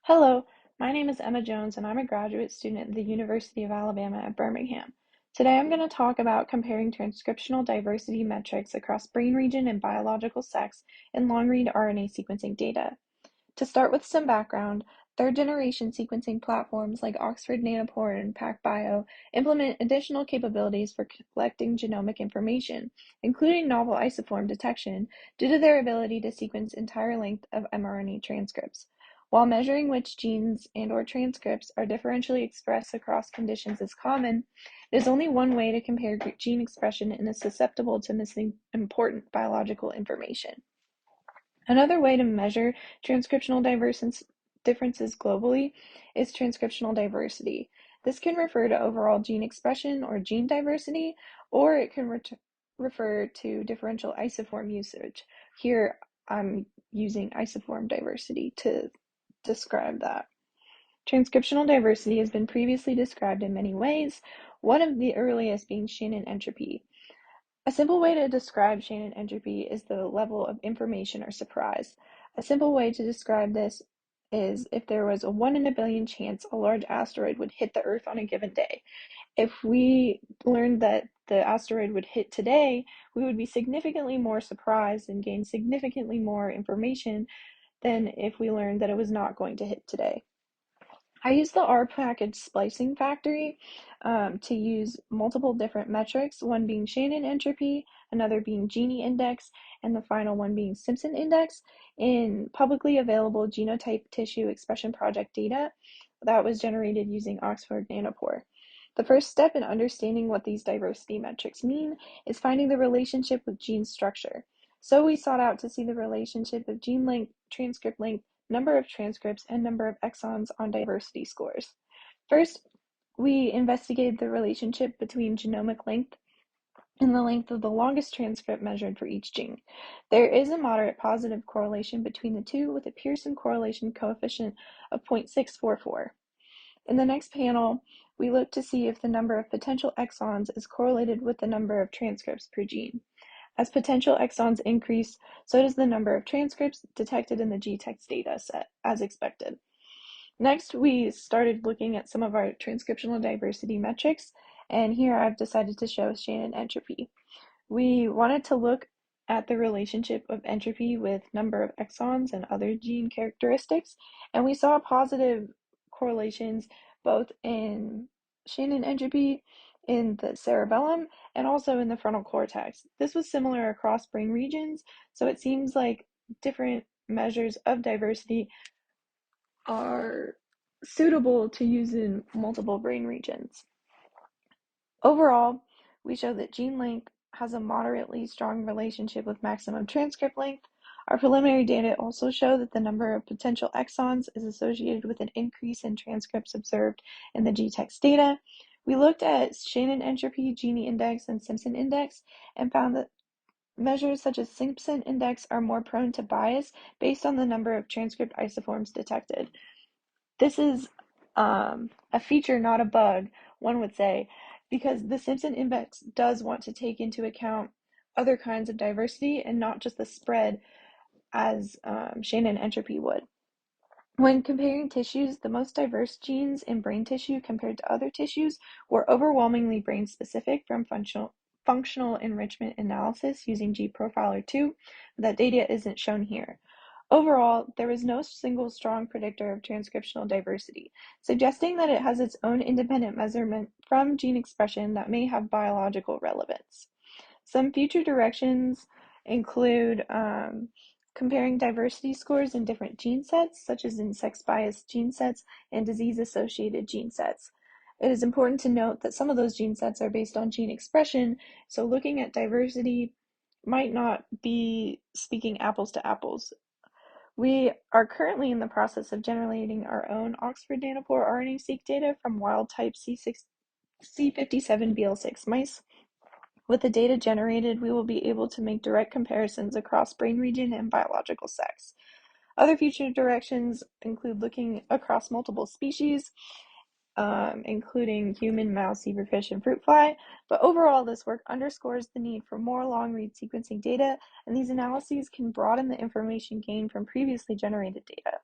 Hello, my name is Emma Jones and I'm a graduate student at the University of Alabama at Birmingham. Today I'm going to talk about comparing transcriptional diversity metrics across brain region and biological sex in long-read RNA sequencing data. To start with some background, third-generation sequencing platforms like Oxford Nanopore and PacBio implement additional capabilities for collecting genomic information, including novel isoform detection, due to their ability to sequence entire length of mRNA transcripts. While measuring which genes and/or transcripts are differentially expressed across conditions is common, it is only one way to compare gene expression and is susceptible to missing important biological information. Another way to measure transcriptional differences globally is transcriptional diversity. This can refer to overall gene expression or gene diversity, or it can refer to differential isoform usage. Here, I'm using isoform diversity to describe that. Transcriptional diversity has been previously described in many ways, one of the earliest being Shannon entropy. A simple way to describe Shannon entropy is the level of information or surprise. A simple way to describe this is if there was a 1 in a billion chance a large asteroid would hit the Earth on a given day. If we learned that the asteroid would hit today, we would be significantly more surprised and gain significantly more information than if we learned that it was not going to hit today. I use the R package splicing factory to use multiple different metrics, one being Shannon entropy, another being Gini index, and the final one being Simpson index in publicly available genotype tissue expression project data that was generated using Oxford Nanopore. The first step in understanding what these diversity metrics mean is finding the relationship with gene structure. So we sought out to see the relationship of gene length, transcript length, number of transcripts, and number of exons on diversity scores. First, we investigated the relationship between genomic length and the length of the longest transcript measured for each gene. There is a moderate positive correlation between the two with a Pearson correlation coefficient of 0.644. In the next panel, we look to see if the number of potential exons is correlated with the number of transcripts per gene. As potential exons increase, so does the number of transcripts detected in the GTEx data set, as expected. Next, we started looking at some of our transcriptional diversity metrics, and here I've decided to show Shannon entropy. We wanted to look at the relationship of entropy with number of exons and other gene characteristics, and we saw positive correlations both in Shannon entropy in the cerebellum and also in the frontal cortex. This was similar across brain regions, so it seems like different measures of diversity are suitable to use in multiple brain regions. Overall, we show that gene length has a moderately strong relationship with maximum transcript length. Our preliminary data also show that the number of potential exons is associated with an increase in transcripts observed in the GTEx data. We looked at Shannon entropy, Gini index, and Simpson index, and found that measures such as Simpson index are more prone to bias based on the number of transcript isoforms detected. This is a feature, not a bug, one would say, because the Simpson index does want to take into account other kinds of diversity and not just the spread as Shannon entropy would. When comparing tissues, the most diverse genes in brain tissue compared to other tissues were overwhelmingly brain-specific from functional enrichment analysis using gProfiler 2. That data isn't shown here. Overall, there was no single strong predictor of transcriptional diversity, suggesting that it has its own independent measurement from gene expression that may have biological relevance. Some future directions include comparing diversity scores in different gene sets, such as in sex-biased gene sets and disease-associated gene sets. It is important to note that some of those gene sets are based on gene expression, so looking at diversity might not be speaking apples to apples. We are currently in the process of generating our own Oxford Nanopore RNA-seq data from wild-type C57BL6 mice. With the data generated, we will be able to make direct comparisons across brain region and biological sex. Other future directions include looking across multiple species, including human, mouse, zebrafish, and fruit fly. But overall, this work underscores the need for more long-read sequencing data, and these analyses can broaden the information gained from previously generated data.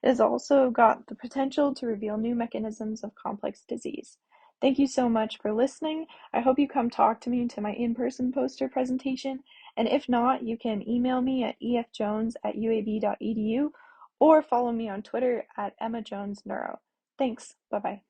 It has also got the potential to reveal new mechanisms of complex disease. Thank you so much for listening. I hope you come talk to me to my in-person poster presentation, and if not, you can email me at efjones@uab.edu or follow me on Twitter at EmmaJonesNeuro. Thanks. Bye-bye.